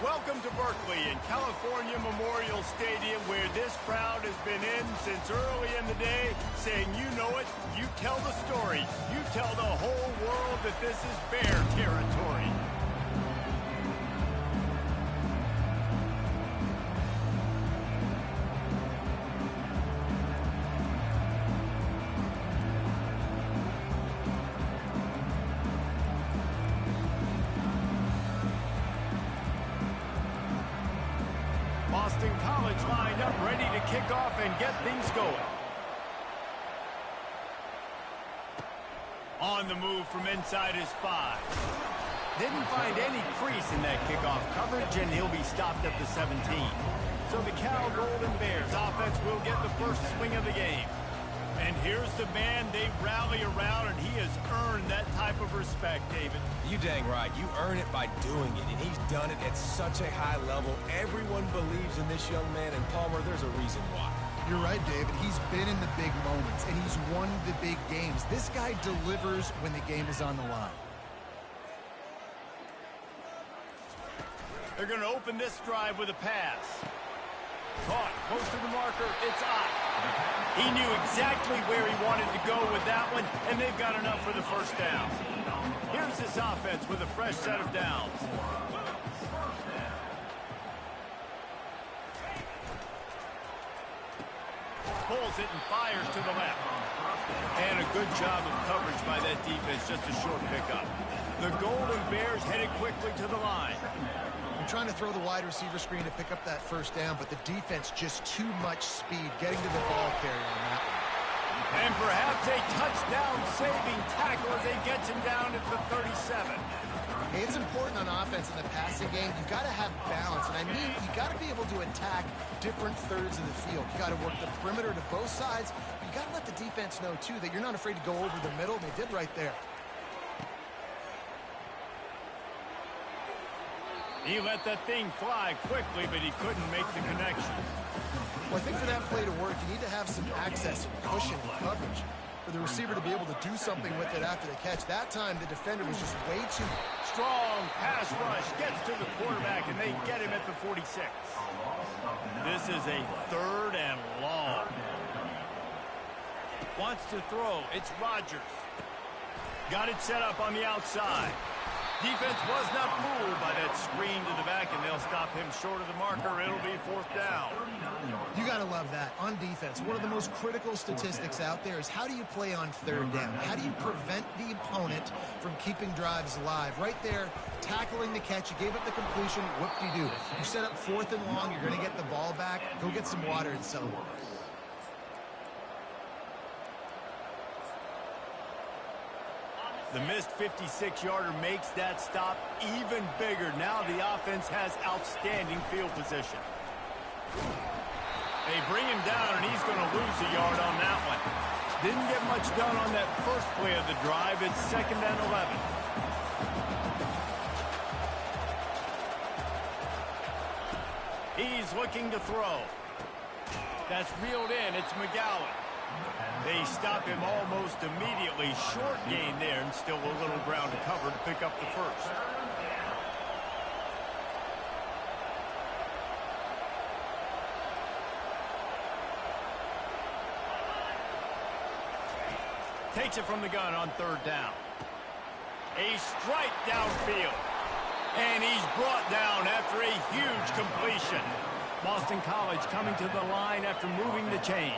Welcome to Berkeley and California Memorial Stadium, where this crowd has been in since early in the day, saying you know it, you tell the story, you tell the whole world that this is Bear territory. Boston College lined up, ready to kick off and get things going. On the move from inside his 5. Didn't find any crease in that kickoff coverage, and he'll be stopped at the 17. So the Cal Golden Bears offense will get the first swing of the game. And here's the man they rally around, and he has earned that type of respect, David. You dang right. You earn it by doing it, and he's done it at such a high level. Everyone believes in this young man, and Palmer, there's a reason why. You're right, David. He's been in the big moments, and he's won the big games. This guy delivers when the game is on the line. They're going to open this drive with a pass. Caught, close to the marker, it's Ott. He knew exactly where he wanted to go with that one, and they've got enough for the first down. Here's this offense with a fresh set of downs. Pulls it and fires to the left. And a good job of coverage by that defense, just a short pickup. The Golden Bears headed quickly to the line. I'm trying to throw the wide receiver screen to pick up that first down, but the defense just too much speed getting to the ball carrier on that one. And perhaps a touchdown-saving tackle as they gets him down at the 37. Hey, it's important on offense in the passing game. You've got to have balance, and I mean you got to be able to attack different thirds of the field. You got to work the perimeter to both sides, but you got to let the defense know, too, that you're not afraid to go over the middle. They did right there. He let that thing fly quickly, but he couldn't make the connection. Well, I think for that play to work, you need to have some access, cushion, and coverage. For the receiver to be able to do something with it after the catch. That time, the defender was just way too strong. Pass rush gets to the quarterback, and they get him at the 46. This is a 3rd and long. Wants to throw. It's Rodgers. Got it set up on the outside. Defense was not fooled by that screen to the back, and they'll stop him short of the marker. It'll be 4th down. You got to love that. On defense, one of the most critical statistics out there is how do you play on 3rd down? How do you prevent the opponent from keeping drives alive? Right there, tackling the catch. You gave up the completion. Whoop-de-doo. You set up 4th and long. You're going to get the ball back. Go get some water and celebrate. The missed 56-yarder makes that stop even bigger. Now the offense has outstanding field position. They bring him down, and he's going to lose a yard on that one. Didn't get much done on that first play of the drive. It's 2nd and 11. He's looking to throw. That's reeled in. It's McGowan. They stop him almost immediately. Short gain there, and still a little ground to cover to pick up the first. Takes it from the gun on 3rd down. A strike downfield. And he's brought down after a huge completion. Boston College coming to the line after moving the chains.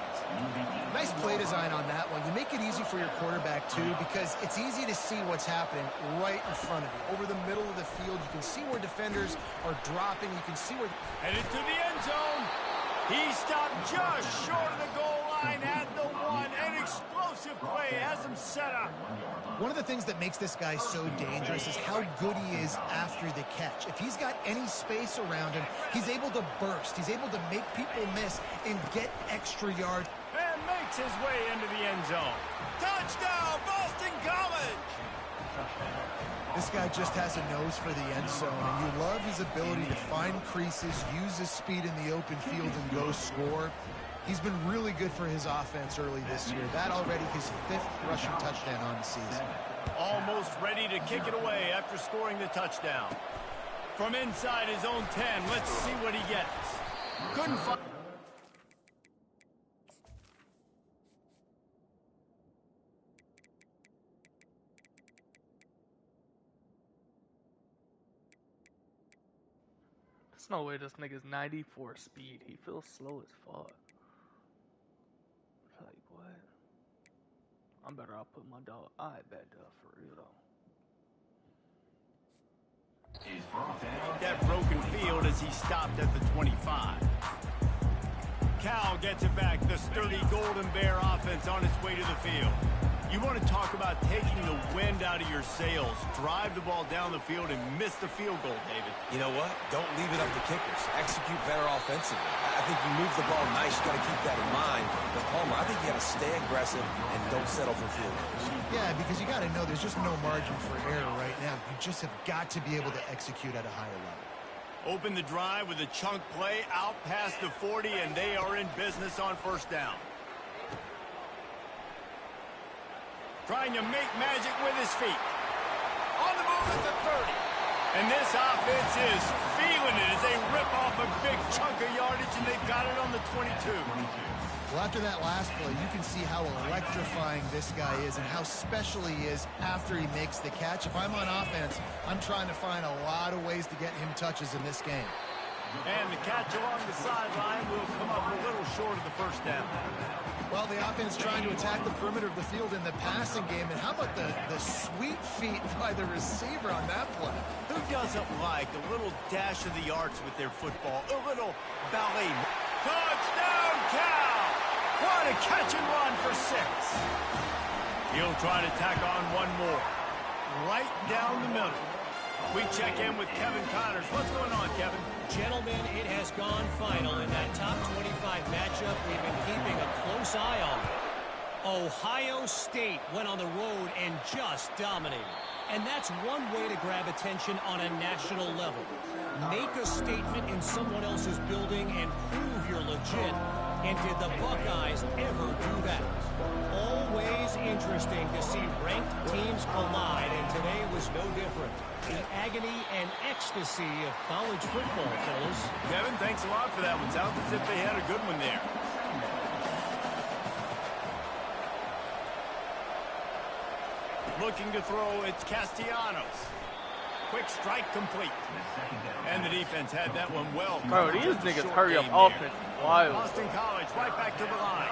Nice play design on that one. You make it easy for your quarterback, too, because it's easy to see what's happening right in front of you. Over the middle of the field, you can see where defenders are dropping. You can see where... Headed to the end zone. He stopped just short of the goal line at the 1. An explosive play has him set up. One of the things that makes this guy so dangerous is how good he is after the catch. If he's got any space around him, he's able to burst. He's able to make people miss and get extra yards. And makes his way into the end zone. Touchdown, Boston College! This guy just has a nose for the end zone, and you love his ability to find creases, use his speed in the open field, and go score. He's been really good for his offense early this year. That already his 5th rushing touchdown on the season. Almost ready to kick it away after scoring the touchdown. From inside his own 10, let's see what he gets. Couldn't find... There's no way this nigga's 94 speed. He feels slow as fuck. Like, what? I'm better off put my dog. I bet for real though. That broken field as he stopped at the 25. Cal gets it back. The sturdy Golden Bear offense on its way to the field. You want to talk about taking the wind out of your sails. Drive the ball down the field and miss the field goal, David. You know what? Don't leave it up to kickers. Execute better offensively. I think you move the ball nice. You got to keep that in mind. But Palmer, I think you got to stay aggressive and don't settle for field goals. Yeah, because you got to know there's just no margin for error right now. You just have got to be able to execute at a higher level. Open the drive with a chunk play out past the 40, and they are in business on first down. Trying to make magic with his feet. On the move at the 30. And this offense is feeling it as they rip off a big chunk of yardage, and they've got it on the 22. Well, after that last play, you can see how electrifying this guy is and how special he is after he makes the catch. If I'm on offense, I'm trying to find a lot of ways to get him touches in this game. And the catch along the sideline will come up a little short of the first down. Well, the offense trying to attack the perimeter of the field in the passing game. And how about the sweet feet by the receiver on that play? Who doesn't like a little dash of the arts with their football? A little ballet. Touchdown, Cal! What a catch and run for 6. He'll try to tack on one more. Right down the middle. We check in with Kevin Connors. What's going on, Kevin? Gentlemen, it has gone final in that top 25 matchup. We've been keeping a close eye on. Ohio State went on the road and just dominated. And that's one way to grab attention on a national level. Make a statement in someone else's building and prove you're legit. And did the Buckeyes ever do that? Always interesting to see ranked teams collide, and today was no different. The agony and ecstasy of college football, fellas. Kevin, thanks a lot for that one. Sounds as if they had a good one there. Looking to throw, it's Castellanos. Quick strike complete. And the defense had that one well. Bro, these niggas hurry up offense. Wild. Boston College right back to the line.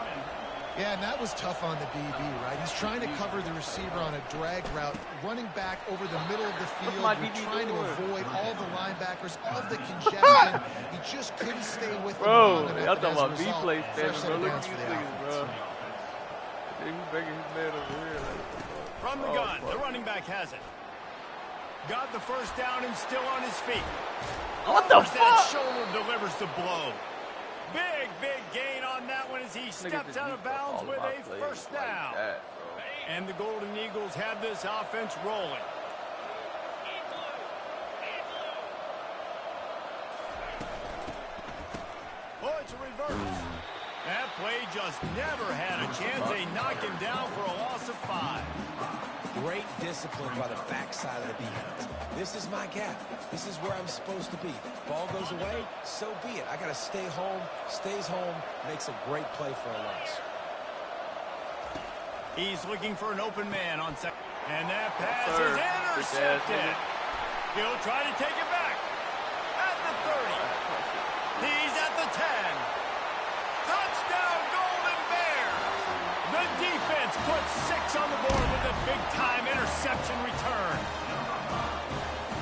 Yeah, and that was tough on the DB, right? He's trying to cover the receiver on a drag route, running back over the middle of the field. You're trying to avoid all the linebackers, all the congestion. He just couldn't stay with them long enough. Y'all talking about B-play standing, bro. Look at these these niggas, bro. He's begging his man over here. From the gun, the running back has it. Got the first down and still on his feet. What the fuck? That shoulder delivers the blow. Big gain on that one as he steps out of bounds with a first down. And the Golden Eagles have this offense rolling. Oh, it's a reverse. That play just never had a chance. They knock him down for a loss of 5. Great discipline by the backside of the defense. This is my gap. This is where I'm supposed to be. Ball goes away, so be it. I got to stay home. Stays home, makes a great play for a loss. He's looking for an open man on second. And that pass is intercepted. He'll try to take it back. At the 30. He's at the 10. Touchdown, Golden Bears. The defense puts 6 on the board with a big-time interception return.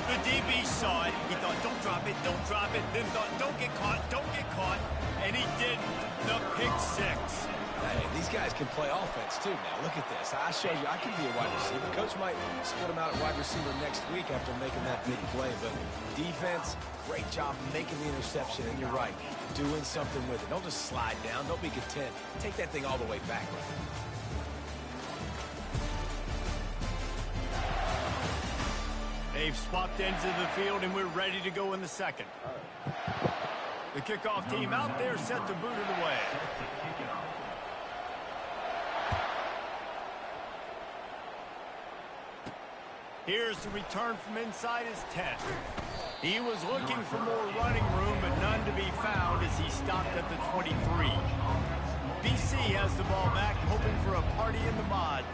The DB saw it. He thought, don't drop it, don't drop it. Then thought, don't get caught, don't get caught. And he didn't. The pick 6. Hey, these guys can play offense, too, now. Look at this. I showed you I can be a wide receiver. Coach might split him out at wide receiver next week after making that big play. But defense, great job making the interception. And you're right, doing something with it. Don't just slide down. Don't be content. Take that thing all the way backward. They've swapped ends of the field, and we're ready to go in the second. The kickoff team out there set to boot it away. Here's the return from inside his 10. He was looking for more running room, but none to be found as he stopped at the 23. BC has the ball back, hoping for a party in the mods.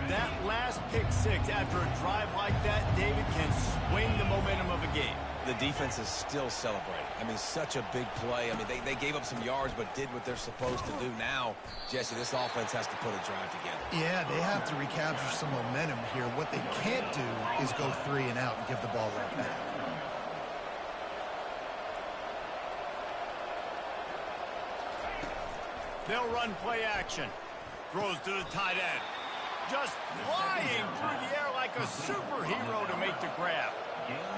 That last pick six after a drive like that, David, can swing the momentum of a game. The defense is still celebrating. I mean, such a big play. I mean, they gave up some yards but did what they're supposed to do. Now, Jesse, this offense has to put a drive together. Yeah, they have to recapture some momentum here. What they can't do is go 3 and out and give the ball right back. They'll run play action. Throws to the tight end. Just flying through the air like a superhero to make the grab.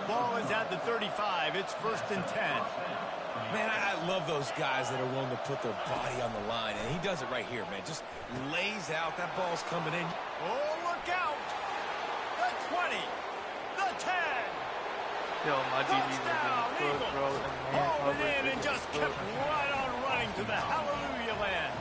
Ball is at the 35. It's 1st and 10. Man, I love those guys that are willing to put their body on the line, and he does it right here, man. Just lays out. That ball's coming in. Oh, look out! The 20, the 10. Yo, my DBs are getting good, bro. Hauled it in and just kept right on running to the hallelujah land.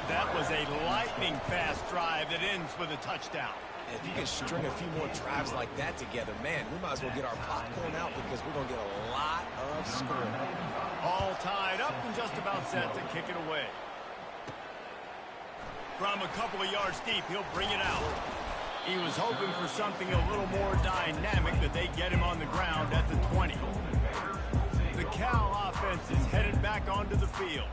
That was a lightning-fast drive that ends with a touchdown. If you can string a few more drives like that together, man, we might as well get our popcorn out because we're going to get a lot of scoring. All tied up and just about set to kick it away. From a couple of yards deep, he'll bring it out. He was hoping for something a little more dynamic, but they get him on the ground at the 20. The Cal offense is headed back onto the field.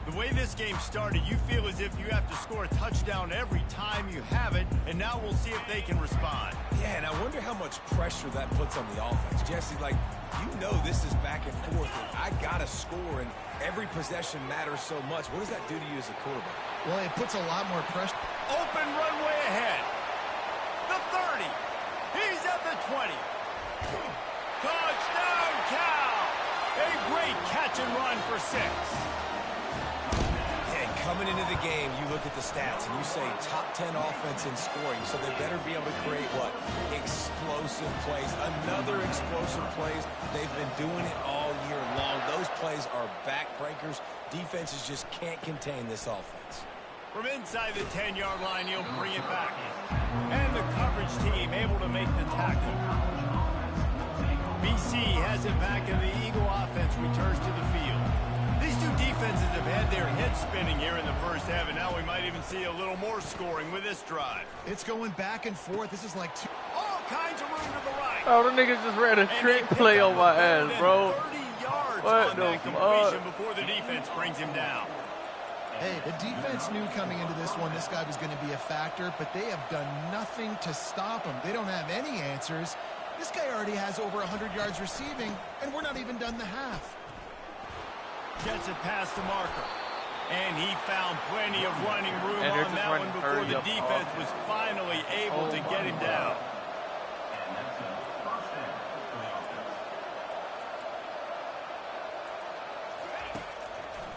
The way this game started, you feel as if you have to score a touchdown every time you have it, and now we'll see if they can respond. Yeah, and I wonder how much pressure that puts on the offense. Jesse, like, you know this is back and forth, and I got to score, and every possession matters so much. What does that do to you as a quarterback? Well, it puts a lot more pressure. Open runway ahead. The 30. He's at the 20. Touchdown, Cal! A great catch and run for 6. Coming into the game, you look at the stats and you say top 10 offense in scoring, so they better be able to create what? Explosive plays. Another explosive plays. They've been doing it all year long. Those plays are backbreakers. Defenses just can't contain this offense. From inside the 10-yard line, he'll bring it back. And the coverage team able to make the tackle. BC has it back, and the Eagle offense returns to the field. These two defenses have had their heads spinning here in the first half, and now we might even see a little more scoring with this drive. It's going back and forth. This is like all kinds of room to the right. Oh, the niggas just ran a trick play on my ass, bro. 30 yards What on the that completion before the defense brings him down. Hey, the defense knew coming into this one this guy was going to be a factor, but they have done nothing to stop him. They don't have any answers. This guy already has over 100 yards receiving, and we're not even done the half. Gets it past the marker. And he found plenty of running room on that one before the defense was finally able to get him down.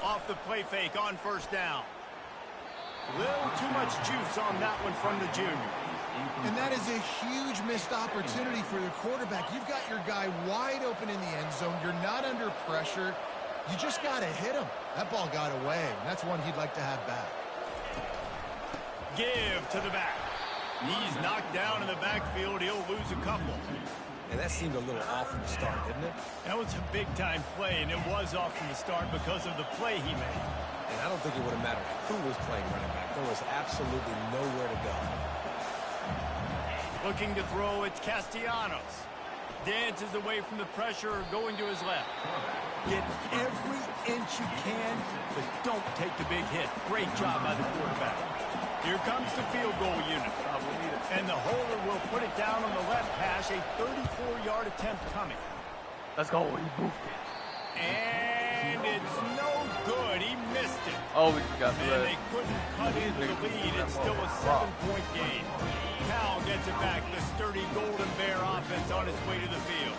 Off the play fake on 1st down. Little too much juice on that one from the junior. And that is a huge missed opportunity for the quarterback. You've got your guy wide open in the end zone. You're not under pressure. You just got to hit him. That ball got away, and that's one he'd like to have back. Give to the back. He's knocked down in the backfield. He'll lose a couple. And that seemed a little off from the start, didn't it? That was a big-time play, and it was off from the start because of the play he made. And I don't think it would have mattered who was playing running back. There was absolutely nowhere to go. Looking to throw, it's Castellanos. Dances away from the pressure, going to his left. Get every inch you can, but don't take the big hit. Great job by the quarterback. Here comes the field goal unit. And the holder will put it down on the left hash, a 34-yard attempt coming. Let's go. He boofed it. And it's no good. He missed it. Oh, we got And they couldn't cut into the lead. It's still a 7-point game. Cal gets it back. The sturdy Golden Bear offense on its way to the field.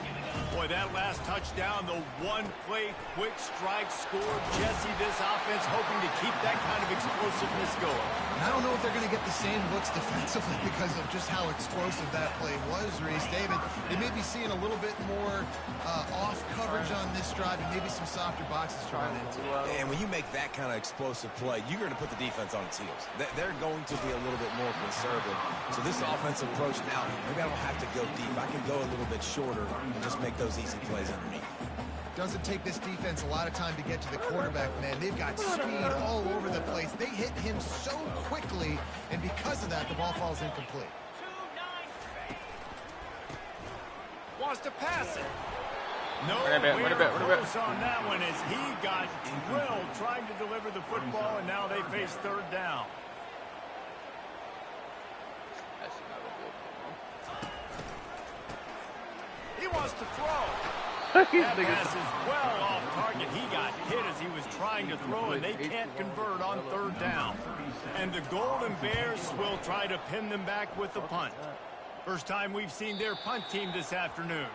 Boy, that last touchdown, the one-play quick strike score. Jesse, this offense hoping to keep that kind of explosiveness going. And I don't know if they're going to get the same looks defensively because of just how explosive that play was, Reese. David, they may be seeing a little bit more off coverage on this drive and maybe some softer boxes to run into. And when you make that kind of explosive play, you're going to put the defense on its heels. They're going to be a little bit more conservative. So this offensive approach now, maybe I don't have to go deep. I can go a little bit shorter and just make those easy plays underneath. Doesn't take this defense a lot of time to get to the quarterback, man. They've got speed all over the place. They hit him so quickly, and because of that, the ball falls incomplete. Wants to pass it. No, close on that one as he got drilled trying to deliver the football, and now they face third down. He wants to throw. That pass is well off target. He got hit as he was trying to throw, and they can't convert on third down. And the Golden Bears will try to pin them back with the punt. First time we've seen their punt team this afternoon.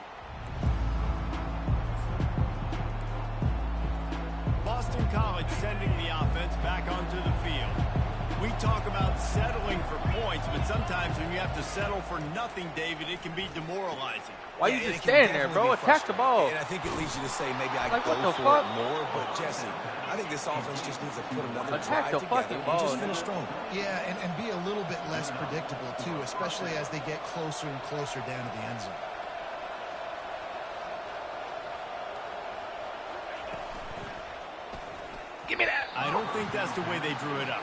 Boston College sending the offense back onto the field. We talk about settling for points, but sometimes when you have to settle for nothing, David, it can be demoralizing. Why you just stand there, bro? Attack the ball. And I think it leads you to say maybe I like, go what the for fuck? it more. But, Jesse, I think this offense just needs to put another Attack drive the fucking together ball. and just finish stronger. Yeah, and be a little bit less predictable, too, especially as they get closer and closer down to the end zone. Give me that. I don't think that's the way they drew it up.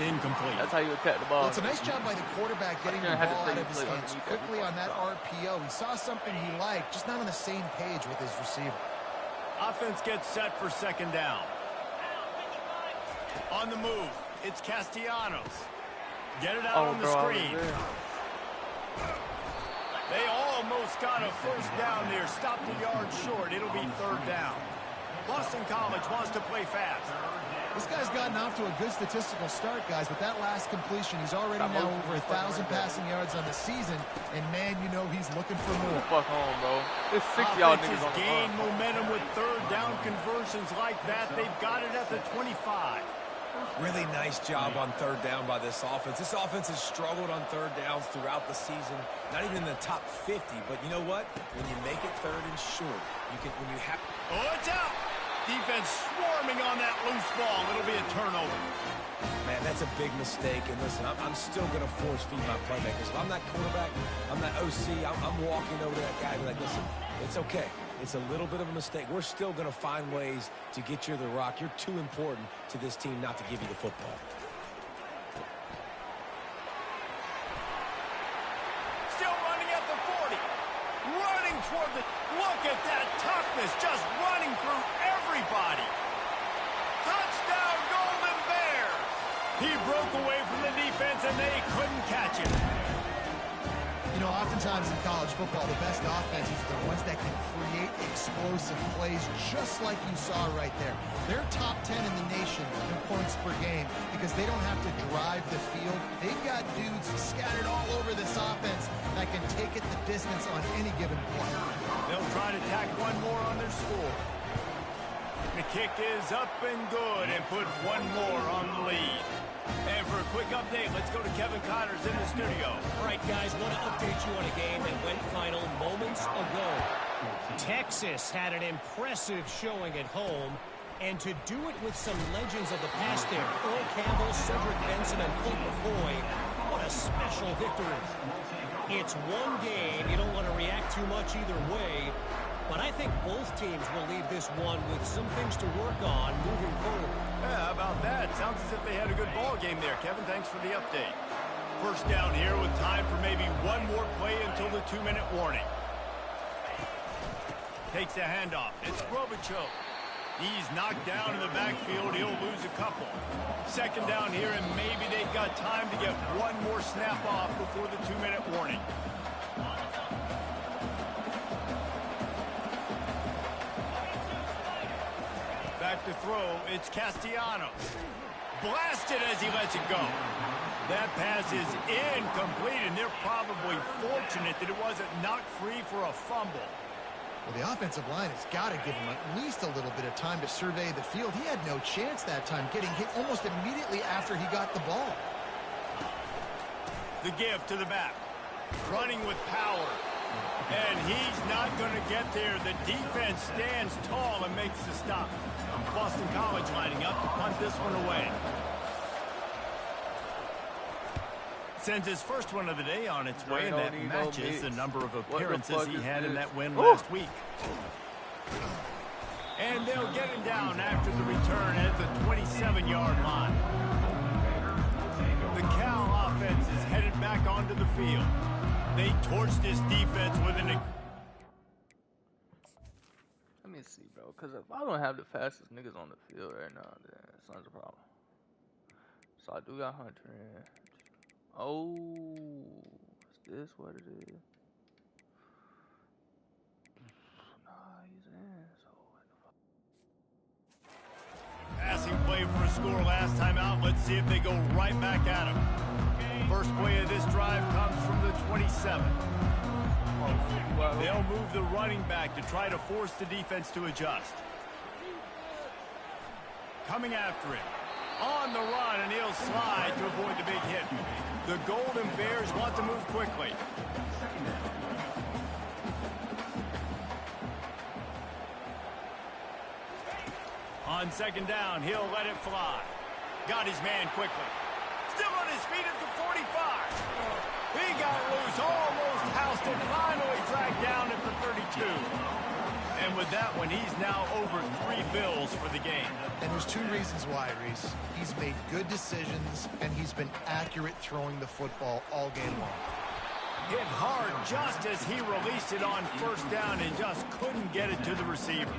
Incomplete. That's how you attack the ball. Well, it's a nice job by the quarterback getting the ball out of his hands quickly on that RPO. He saw something he liked, just not on the same page with his receiver. Offense gets set for second down. On the move, it's Castellanos. Get it out on the screen. They almost got a first down there. Stopped a yard short. It'll be third down. Boston College wants to play fast. This guy's gotten off to a good statistical start, guys, with that last completion. He's already now over 1,000 passing yards on the season, and, man, you know he's looking for more. Fuck home, bro. There's 6 y'all niggas on the gain front. momentum with third down conversions like that. They've got it at the 25. Really nice job on third down by this offense. This offense has struggled on third downs throughout the season. Not even in the top 50, but you know what? When you make it third and short, you can. When you have. Oh, it's out. Defense swarming on that loose ball. It'll be a turnover. Man, that's a big mistake. And listen, I'm still going to force feed my playmakers. If I'm that quarterback, I'm that OC, I'm walking over to that guy and be like, listen, it's okay. It's a little bit of a mistake. We're still going to find ways to get you the rock. You're too important to this team not to give you the football. Still running at the 40. Running toward the... Look at that toughness. Just running through everybody. Touchdown, Golden Bears. He broke away from the defense, and they couldn't catch him. You know, oftentimes in college football, the best offenses are the ones that can create explosive plays, just like you saw right there. They're top 10 in the nation in points per game because they don't have to drive the field. They've got dudes scattered all over this offense that can take it the distance on any given play. They'll try to tack one more on their score. The kick is up and good and put one more on the lead. And for a quick update, let's go to Kevin Connors in the studio. All right, guys, want to update you on a game that went final moments ago. Texas had an impressive showing at home, and to do it with some legends of the past there, Earl Campbell, Cedric Benson, and Colt McCoy, what a special victory. It's one game. You don't want to react too much either way, but I think both teams will leave this one with some things to work on moving forward. Yeah, how about that? Sounds as if they had a good ball game there. Kevin, thanks for the update. First down here with time for maybe one more play until the 2-minute warning. Takes a handoff. It's Robichaux. He's knocked down in the backfield. He'll lose a couple. Second down here, and maybe they've got time to get one more snap off before the 2-minute warning. Back to throw, it's Castellanos. Blasted as he lets it go. That pass is incomplete, and they're probably fortunate that it wasn't knocked free for a fumble. Well, the offensive line has got to give him at least a little bit of time to survey the field. He had no chance that time, getting hit almost immediately after he got the ball. The give to the back. Running with power. And he's not going to get there. The defense stands tall and makes the stop. Boston College lining up to punt this one away. Sends his first one of the day on its way, and that matches the number of appearances he had in that win last week. And they'll get him down after the return at the 27-yard line. The Cal offense is headed back onto the field. They torched this defense with an... Let me see, bro, because if I don't have the fastest niggas on the field right now, then it's not a problem. So I do got Hunter in. Oh, is this what it is? Nah, he's in. So what the fuck? Passing play for a score last time out. Let's see if they go right back at him. First play of this drive comes from the 27. They'll move the running back to try to force the defense to adjust. Coming after him. On the run, and he'll slide to avoid the big hit. The Golden Bears want to move quickly. On second down, he'll let it fly. Got his man quickly. Still on his feet at the 45. He got loose, almost housed it, finally dragged down at the 32. And with that one, he's now over 3 bills for the game. And there's 2 reasons why, Reese. He's made good decisions, and he's been accurate throwing the football all game long. Hit hard just as he released it on first down and just couldn't get it to the receiver.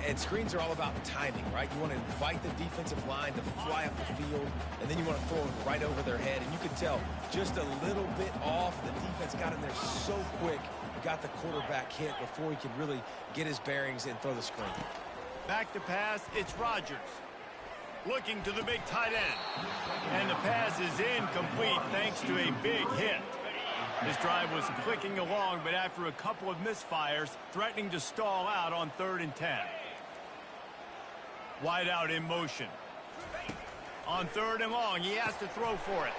And screens are all about timing, right? You want to invite the defensive line to fly up the field, and then you want to throw it right over their head. And you can tell just a little bit off. The defense got in there so quick, got the quarterback hit before he could really get his bearings and throw the screen. Back to pass, it's Rodgers. Looking to the big tight end. And the pass is incomplete thanks to a big hit. This drive was clicking along, but after a couple of misfires, threatening to stall out on 3rd and 10. Wide out in motion. On 3rd and long, he has to throw for it.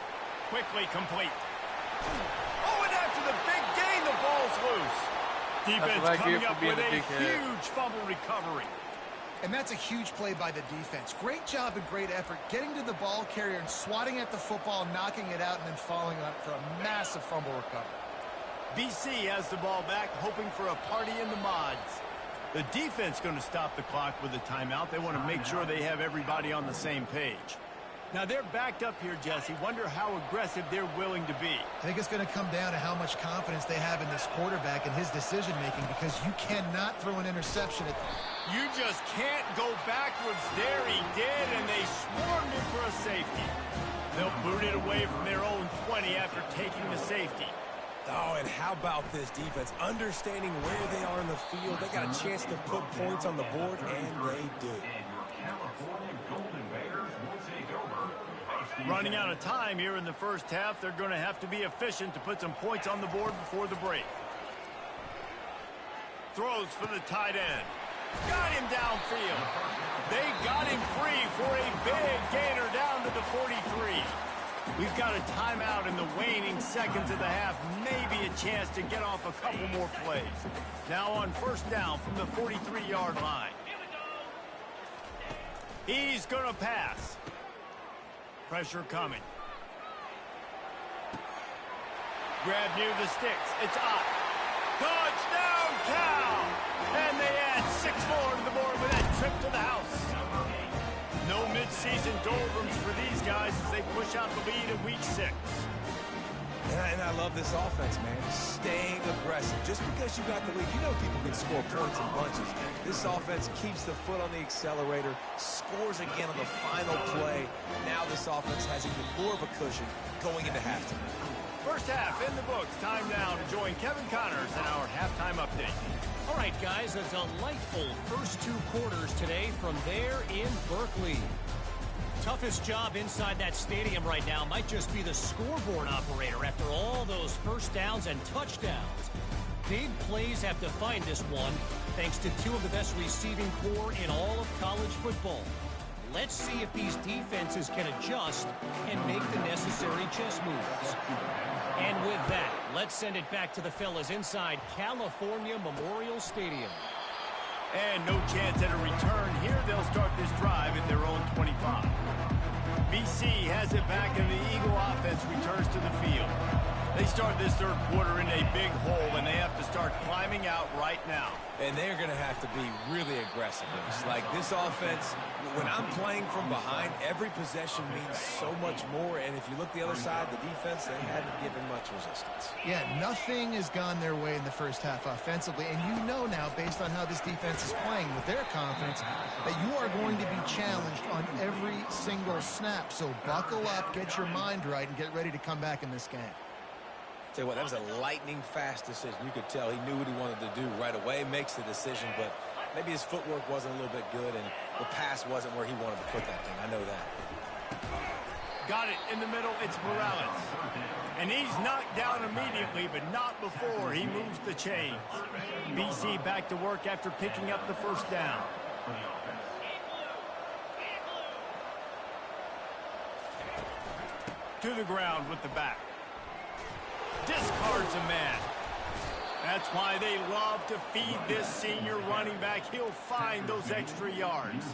Quickly complete. Oh, and after the big gain, the ball's loose. Defense coming up with a huge fumble recovery. And that's a huge play by the defense. Great job and great effort getting to the ball carrier and swatting at the football, knocking it out, and then falling on it for a massive fumble recovery. BC has the ball back, hoping for a party in the mods. The defense going to stop the clock with a timeout. They want to make sure they have everybody on the same page. Now they're backed up here, Jesse. Wonder how aggressive they're willing to be. I think it's going to come down to how much confidence they have in this quarterback and his decision-making, because you cannot throw an interception at them. You just can't go backwards. There he did, and they swarmed him for a safety. They'll boot it away from their own 20 after taking the safety. Oh, and how about this defense? Understanding where they are in the field. They got a chance to put points on the board, and they do. Running out of time here in the first half. They're going to have to be efficient to put some points on the board before the break. Throws for the tight end. Got him downfield. They got him free for a big gainer down to the 43. We've got a timeout in the waning seconds of the half. Maybe a chance to get off a couple more plays. Now on first down from the 43-yard line. He's going to pass. Pressure coming. Grab near the sticks. It's up. Touchdown, Cal! And they add 6 more to the board with that trip to the house. No midseason doldrums for these guys as they push out the lead in week 6. And I love this offense, man. Staying aggressive. Just because you got the lead, you know people can score points in bunches. This offense keeps the foot on the accelerator, scores again on the final play. Now this offense has even more of a cushion going into halftime. First half in the books. Time now to join Kevin Connors in our halftime update. All right, guys, a delightful first 2 quarters today from there in Berkeley. Toughest job inside that stadium right now might just be the scoreboard operator after all those first downs and touchdowns. big plays have defined this one, thanks to two of the best receiving core in all of college football. Let's see if these defenses can adjust and make the necessary chess moves. And with that, let's send it back to the fellas inside California Memorial Stadium. And no chance at a return here. They'll start this drive at their own 25. BC has it back, and the Eagle offense returns to the field. They start this third quarter in a big hole, and they have to start climbing out right now. And they're going to have to be really aggressive. It's like this offense, when I'm playing from behind, every possession means so much more. And if you look the other side, the defense, they haven't given much resistance. Yeah, nothing has gone their way in the first half offensively. And you know now, based on how this defense is playing with their confidence, that you are going to be challenged on every single snap. So buckle up, get your mind right, and get ready to come back in this game. Tell you what, that was a lightning-fast decision. You could tell he knew what he wanted to do right away, makes the decision, but maybe his footwork wasn't a little bit good, and the pass wasn't where he wanted to put that thing. I know that. Got it in the middle. It's Morales. And he's knocked down immediately, but not before he moves the chains. BC back to work after picking up the first down. To the ground with the back. Discards a man. That's why they love to feed this senior running back. He'll find those extra yards.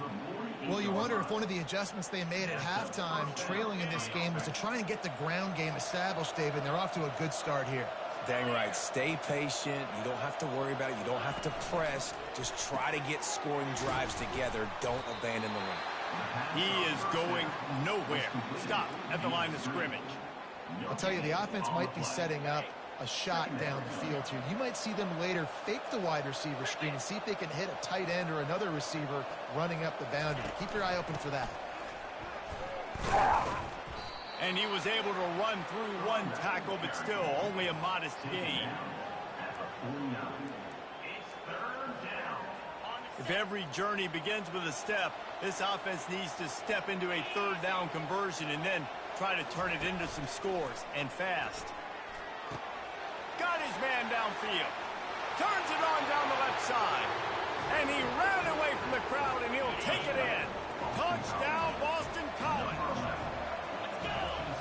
Well, you wonder if one of the adjustments they made at halftime, trailing in this game, was to try and get the ground game established, David. They're off to a good start here. Dang right. Stay patient. You don't have to worry about it. You don't have to press. Just try to get scoring drives together. Don't abandon the run. He is going nowhere. Stop at the line of scrimmage. I'll tell you, the offense might be setting up a shot down the field here. You might see them later fake the wide receiver screen and see if they can hit a tight end or another receiver running up the boundary. Keep your eye open for that. And he was able to run through one tackle, but still only a modest gain. If every journey begins with a step, this offense needs to step into a third down conversion and then try to turn it into some scores, and fast. Got his man downfield. Turns it on down the left side. And he ran away from the crowd, and he'll take it in. Touchdown, Boston College.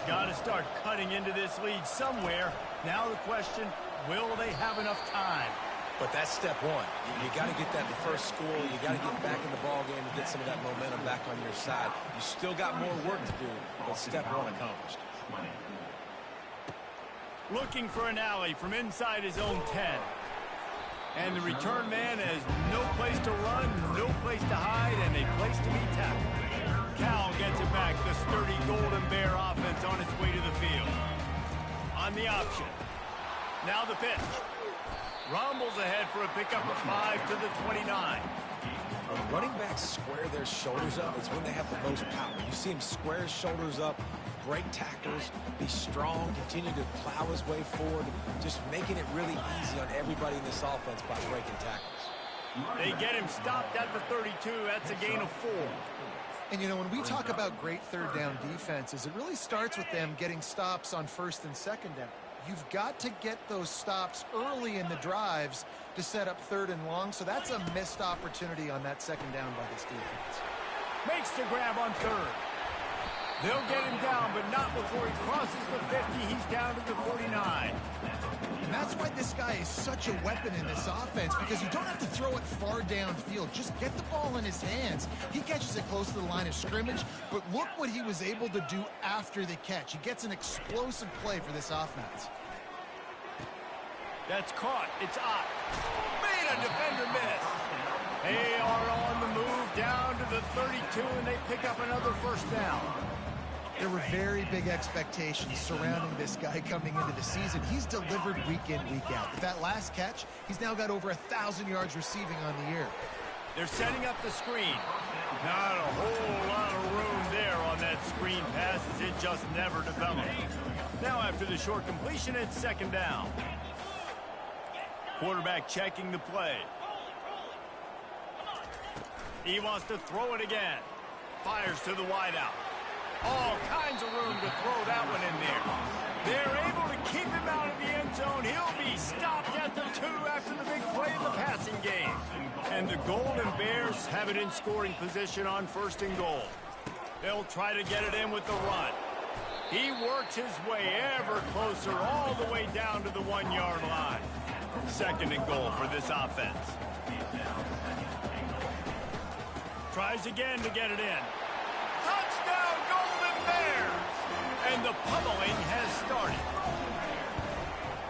Got to start cutting into this lead somewhere. Now the question, will they have enough time? But that's step one. You got to get that first score. You got to get back in the ball game and get some of that momentum back on your side. You still got more work to do, but step one accomplished. Looking for an alley from inside his own 10. And the return man has no place to run, no place to hide, and a place to be tackled. Cal gets it back. The sturdy Golden Bear offense on its way to the field. On the option. Now the pitch. Rumbles ahead for a pickup of 5 to the 29. When running backs square their shoulders up, it's when they have the most power. You see him square his shoulders up, break tackles, be strong, continue to plow his way forward, just making it really easy on everybody in this offense by breaking tackles. They get him stopped at the 32. That's a gain of 4. And, you know, when we talk about great third down defenses, it really starts with them getting stops on first and second down. You've got to get those stops early in the drives to set up third and long, so that's a missed opportunity on that second down by this defense. Makes the grab on third. They'll get him down, but not before he crosses the 50. He's down to the 49. And that's why this guy is such a weapon in this offense, because you don't have to throw it far downfield. Just get the ball in his hands. He catches it close to the line of scrimmage, but look what he was able to do after the catch. He gets an explosive play for this offense. That's caught. It's Ott. Made a defender miss. They are on the move down to the 32, and they pick up another first down. There were very big expectations surrounding this guy coming into the season. He's delivered week in, week out. With that last catch, he's now got over 1,000 yards receiving on the year. They're setting up the screen. Not a whole lot of room there on that screen pass, as it just never developed. Now after the short completion, it's second down. Quarterback checking the play. He wants to throw it again. Fires to the wideout. All kinds of room to throw that one in there. They're able to keep him out of the end zone. He'll be stopped at the 2 And the Golden Bears have it in scoring position on 1st and goal. They'll try to get it in with the run. He works his way ever closer all the way down to the 1-yard line. 2nd and goal for this offense. Tries again to get it in. Touchdown, Golden Bears! And the pummeling has started.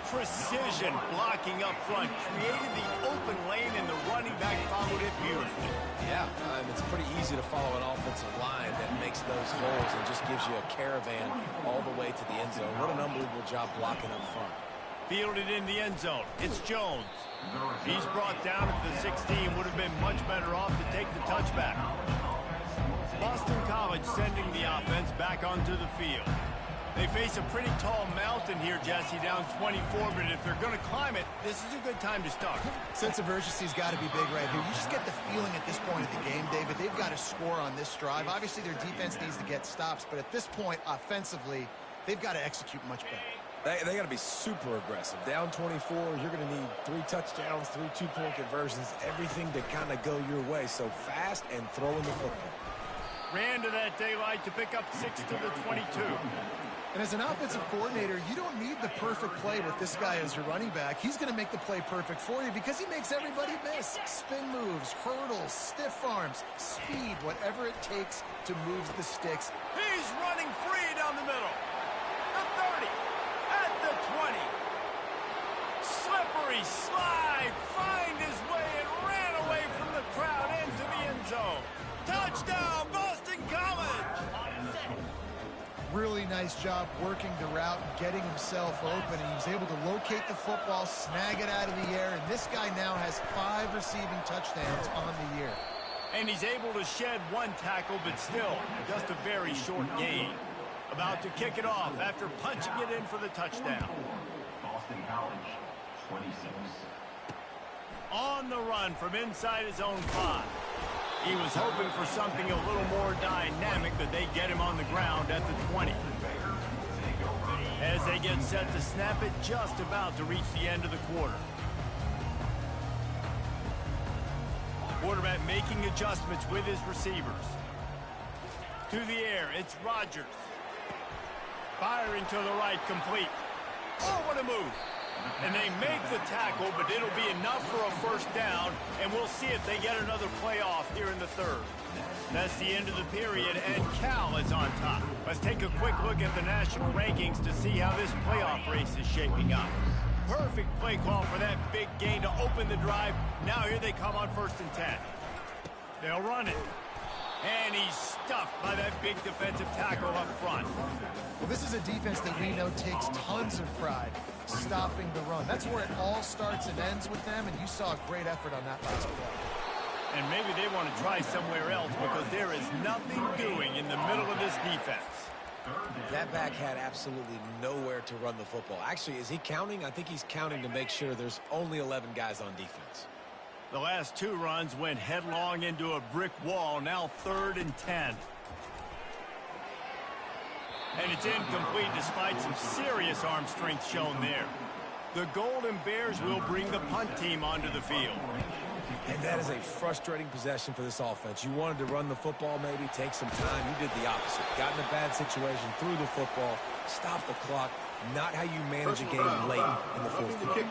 Precision blocking up front created the open lane, and the running back followed it beautifully. Yeah, it's pretty easy to follow an offensive line that makes those holes and just gives you a caravan all the way to the end zone. What an unbelievable job blocking up front. Fielded in the end zone. It's Jones. He's brought down at the 16. Would have been much better off to take the touchback. Boston College sending the offense back onto the field. They face a pretty tall mountain here, Jesse, down 24, but if they're going to climb it, this is a good time to start. Sense of urgency's got to be big right here. You just get the feeling at this point of the game, David, they've got to score on this drive. Obviously, their defense needs to get stops, but at this point, offensively, they've got to execute much better. They got to be super aggressive. Down 24, you're going to need 3 touchdowns, 3 two-point conversions, everything to kind of go your way. So fast and throwing the football. Ran to that daylight to pick up 6 to the 22. And as an offensive coordinator, you don't need the perfect play with this guy as your running back. He's going to make the play perfect for you because he makes everybody miss. Spin moves, hurdles, stiff arms, speed, whatever it takes to move the sticks. He's running free down the middle. The 30, at the 20. Slippery slide, find his way and ran away from the crowd into the end zone. Touchdown, Boston College! Really nice job working the route and getting himself open. He was able to locate the football, snag it out of the air, and this guy now has 5 receiving touchdowns on the year. And he's able to shed 1 tackle, but still just a very short gain. About to kick it off after punching it in for the touchdown. Boston College, 26. On the run from inside his own 5. He was hoping for something a little more dynamic, but they get him on the ground at the 20. As they get set to snap it, just about to reach the end of the quarter. Quarterback making adjustments with his receivers. To the air, it's Rodgers. Firing to the right, complete. Oh, what a move. And they make the tackle, but it'll be enough for a 1st down, and we'll see if they get another playoff here in the 3rd. That's the end of the period, and Cal is on top. Let's take a quick look at the national rankings to see how this playoff race is shaping up. Perfect play call for that big gain to open the drive. Now here they come on 1st and 10. They'll run it. And he's stuffed by that big defensive tackle up front. Well, this is a defense that we know takes tons of pride stopping the run. That's where it all starts and ends with them, and you saw a great effort on that last play. And maybe they want to try somewhere else because there is nothing doing in the middle of this defense. That back had absolutely nowhere to run the football. Actually, is he counting? I think he's counting to make sure there's only 11 guys on defense. The last 2 runs went headlong into a brick wall. Now 3rd and 10. And it's incomplete despite some serious arm strength shown there. The Golden Bears will bring the punt team onto the field. And that is a frustrating possession for this offense. You wanted to run the football, maybe take some time. You did the opposite. Got in a bad situation, threw the football, stopped the clock. Not how you manage a game late in the 4th quarter.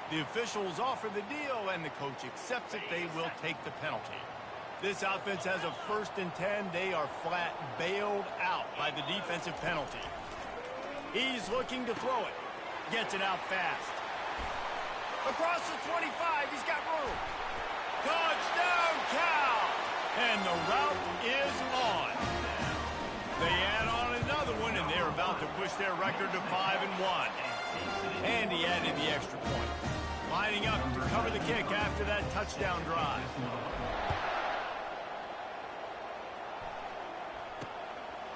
The officials offer the deal, and the coach accepts it. They will take the penalty. This offense has a 1st and 10. They are flat bailed out by the defensive penalty. He's looking to throw it. Gets it out fast. Across the 25, he's got room. Touchdown, Cal! And the route is on. They add on another one, and they're about to push their record to 5-1. And he added the extra point. Lining up to cover the kick after that touchdown drive.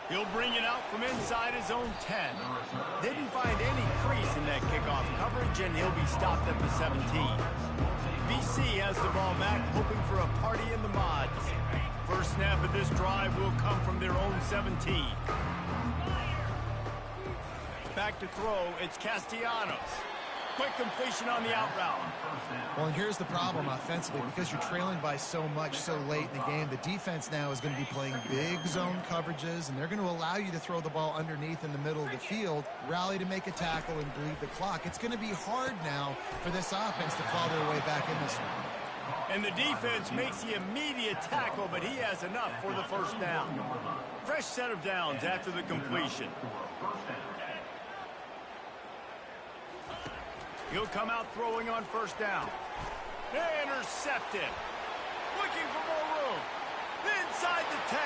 He'll bring it out from inside his own 10. Didn't find any crease in that kickoff coverage, and he'll be stopped at the 17. BC has the ball back, hoping for a party in the mods. First snap of this drive will come from their own 17. Back to throw, it's Castellanos. Quick completion on the out route. Well, and here's the problem offensively. Because you're trailing by so much so late in the game, the defense now is going to be playing big zone coverages, and they're going to allow you to throw the ball underneath in the middle of the field, rally to make a tackle, and bleed the clock. It's going to be hard now for this offense to claw their way back in this one. And the defense makes the immediate tackle, but he has enough for the first down. Fresh set of downs after the completion. He'll come out throwing on first down. Intercepted. Looking for more room. Inside the 10.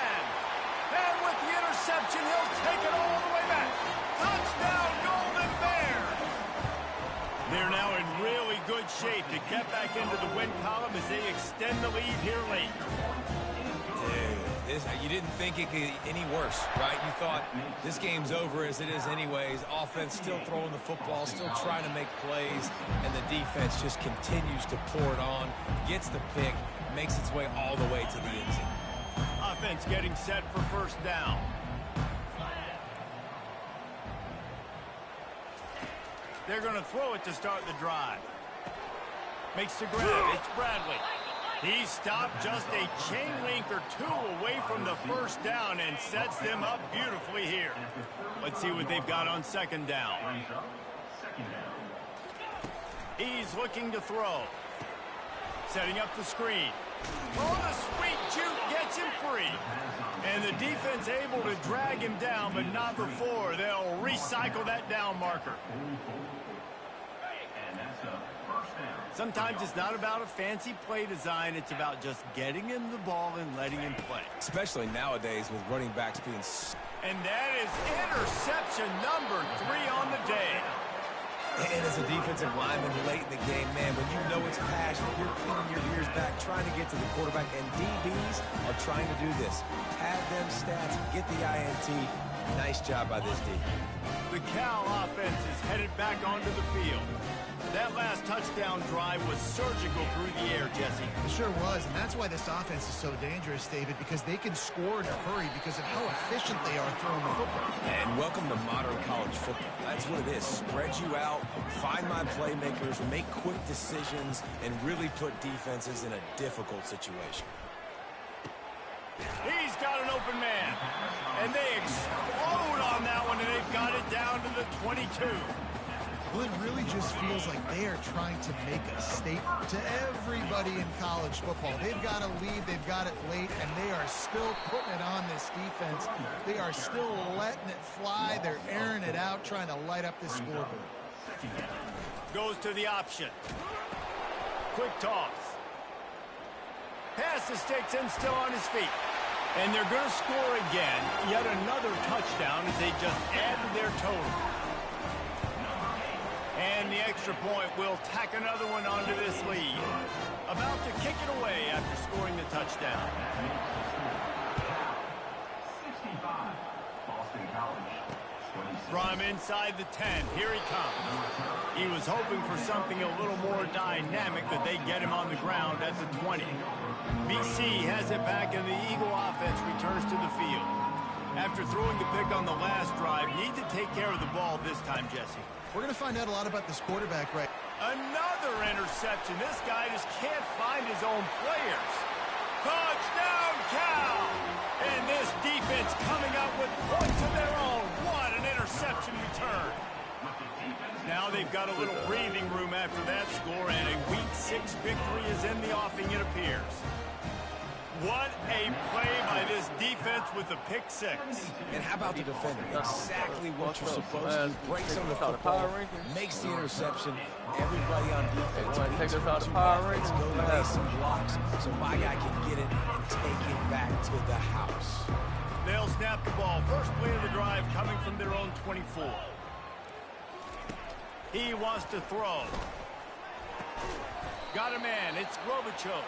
And with the interception, he'll take it all the way back. Touchdown, Golden Bears! They're now in really good shape to get back into the win column as they extend the lead here late. Dude, you didn't think it could get any worse, right? You thought this game's over as it is anyways. Offense still throwing the football, still trying to make plays, and the defense just continues to pour it on, gets the pick, makes its way all the way to the end zone. Offense getting set for first down. They're going to throw it to start the drive. Makes the grab. It's Bradley. He stopped just a chain link or two away from the first down and sets them up beautifully here. Let's see what they've got on second down. He's looking to throw. Setting up the screen. Oh, the sweet juke gets him free. And the defense able to drag him down, but not before they'll recycle that down marker. Sometimes it's not about a fancy play design. It's about just getting him the ball and letting him play. Especially nowadays with running backs being... And that is interception number 3 on the day. And as a defensive lineman late in the game, man, when you know it's passionate, you're pinning your ears back, trying to get to the quarterback, and DBs are trying to do this. Pad them stats, get the INT. Nice job by this D. The Cal offense is headed back onto the field. That last touchdown drive was surgical through the air, Jesse. It sure was, and that's why this offense is so dangerous, David, because they can score in a hurry because of how efficient they are throwing the football. And welcome to modern college football. That's what it is. Spread you out, find my playmakers, make quick decisions, and really put defenses in a difficult situation. He's got an open man, and they explode on that one, and they've got it down to the 22. Well, it really just feels like they are trying to make a statement to everybody in college football. They've got a lead, they've got it late, and they are still putting it on this defense. They are still letting it fly. They're airing it out, trying to light up the scoreboard. Goes to the option. Quick toss. Pass to Stetson, still on his feet. And they're going to score again. Yet another touchdown as they just add to their total. And the extra point will tack another one onto this lead. About to kick it away after scoring the touchdown. 65, Boston College, 26. From inside the 10, here he comes. He was hoping for something a little more dynamic, that they get him on the ground at the 20. BC has it back, and the Eagle offense returns to the field. After throwing the pick on the last drive, need to take care of the ball this time, Jesse. We're going to find out a lot about this quarterback, right? Another interception. This guy just can't find his own players. Touchdown, Cal! And this defense coming up with points of their own. What an interception return. Now they've got a little breathing room after that score, and a Week 6 victory is in the offing, it appears. What a play by this defense with the pick 6. And how about the defender? Exactly what you're supposed to do. Breaks on the football, makes the interception. Everybody on defense. Take us out of power rankings. Go lay some blocks so my guy can get it and take it back to the house. They'll snap the ball. First play of the drive coming from their own 24. He wants to throw. Got a man. It's Globichuk.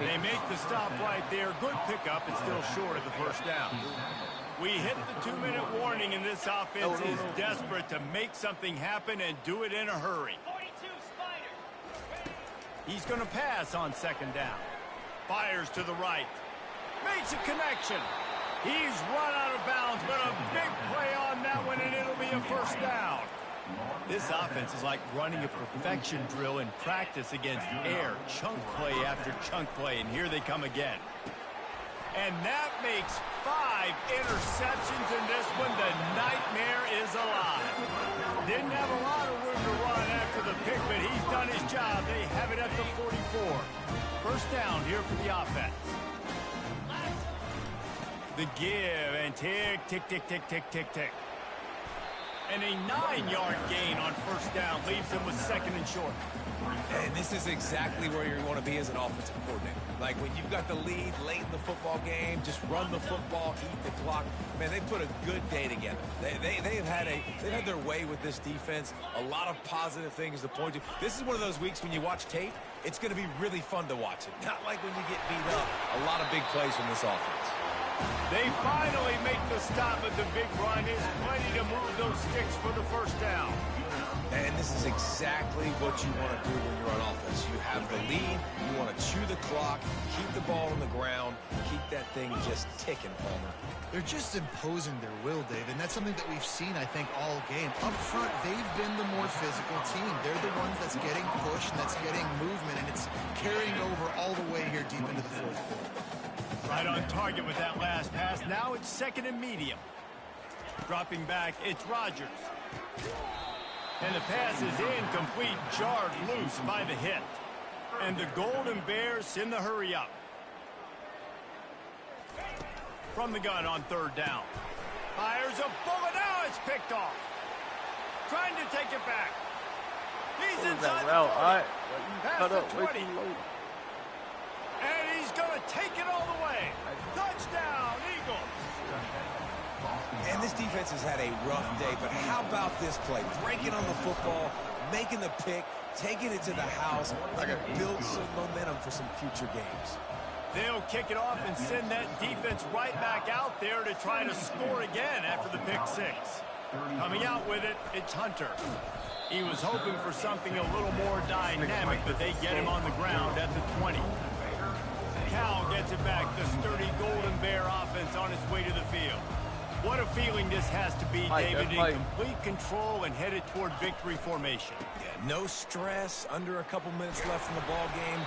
They make the stop right there. Good pickup. It's still short of the first down. We hit the 2-minute warning, and this offense is desperate to make something happen and do it in a hurry. He's going to pass on second down. Fires to the right. Makes a connection. He's run out of bounds, but a big play on that one, and it'll be a first down. This offense is like running a perfection drill in practice against air. Chunk play after chunk play, and here they come again. And that makes 5 interceptions in this one. The nightmare is alive. Didn't have a lot of room to run after the pick, but he's done his job. They have it at the 44. First down here for the offense. The give, and tick, tick, tick, tick, tick, tick, tick. And a 9-yard gain on first down leaves them with second and short. And this is exactly where you want to be as an offensive coordinator. Like when you've got the lead late in the football game, just run the football, eat the clock. Man, they put a good day together. They've had their way with this defense. A lot of positive things to point to. This is one of those weeks when you watch tape, it's going to be really fun to watch it. Not like when you get beat up. A lot of big plays from this offense. They finally make the stop, but the big run is plenty to move those sticks for the first down. And this is exactly what you want to do when you're on offense. You have the lead, you want to chew the clock, keep the ball on the ground, keep that thing just ticking, Palmer. They're just imposing their will, Dave, and that's something that we've seen, I think, all game. Up front, they've been the more physical team. They're the ones that's getting pushed and that's getting movement, and it's carrying over all the way here deep into the fourth quarter. Right on target with that last pass. Now it's second and medium. Dropping back, it's Rodgers. And the pass is incomplete, jarred loose by the hit. And the Golden Bears send the hurry up. From the gun on third down. Fires a bullet. Now it's picked off. Trying to take it back. He's inside the 40. Past the 20. And he's going to take it all the way. Touchdown, Eagles. And this defense has had a rough day, but how about this play? Breaking on the football, making the pick, taking it to the house. They're going to build some momentum for some future games. They'll kick it off and send that defense right back out there to try to score again after the pick six. Coming out with it, it's Hunter. He was hoping for something a little more dynamic, but they get him on the ground at the 20. Cal gets it back. The sturdy Golden Bear offense on its way to the field. What a feeling this has to be, David, in complete control and headed toward victory formation. Yeah, no stress, under a couple minutes left in the ball game.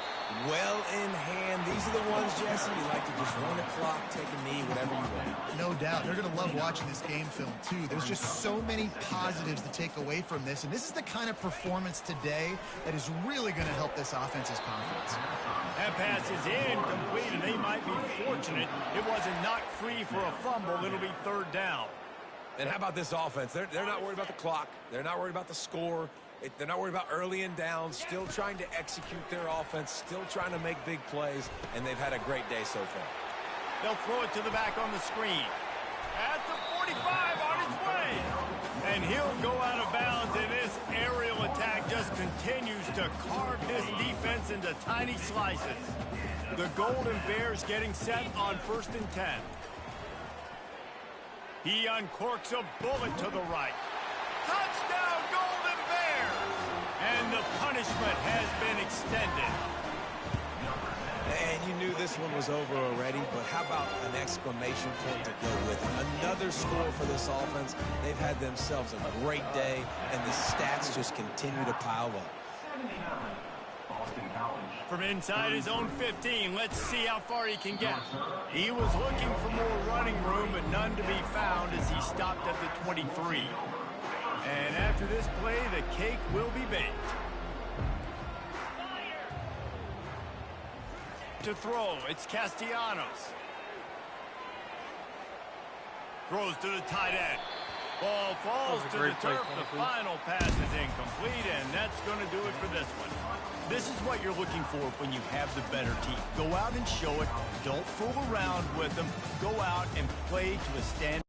Well in hand. These are the ones, Jesse, you like to just run the clock, take a knee, whatever you want. No doubt. They're going to love watching this game film, too. There's just so many positives to take away from this, and this is the kind of performance today that is really going to help this offense's confidence. That pass is incomplete, and they might be fortunate it wasn't knocked free for a fumble. It'll be third down. And how about this offense? They're not worried about the clock. They're not worried about the score. They're not worried about early and down. Still trying to execute their offense. Still trying to make big plays. And they've had a great day so far. They'll throw it to the back on the screen. At the 45 on its way. And he'll go out of bounds. And this aerial attack just continues to carve this defense into tiny slices. The Golden Bears getting set on 1st and 10. He uncorks a bullet to the right. Touchdown, Golden Bears! And the punishment has been extended. And you knew this one was over already, but how about an exclamation point to go with it? Another score for this offense. They've had themselves a great day, and the stats just continue to pile up. From inside his own 15, let's see how far he can get. He was looking for more running room, but none to be found as he stopped at the 23. And after this play, the cake will be baked. To throw, it's Castellanos. Throws to the tight end. Ball falls to the turf. The final pass is incomplete, and that's going to do it for this one. This is what you're looking for when you have the better team. Go out and show it. Don't fool around with them. Go out and play to a standard.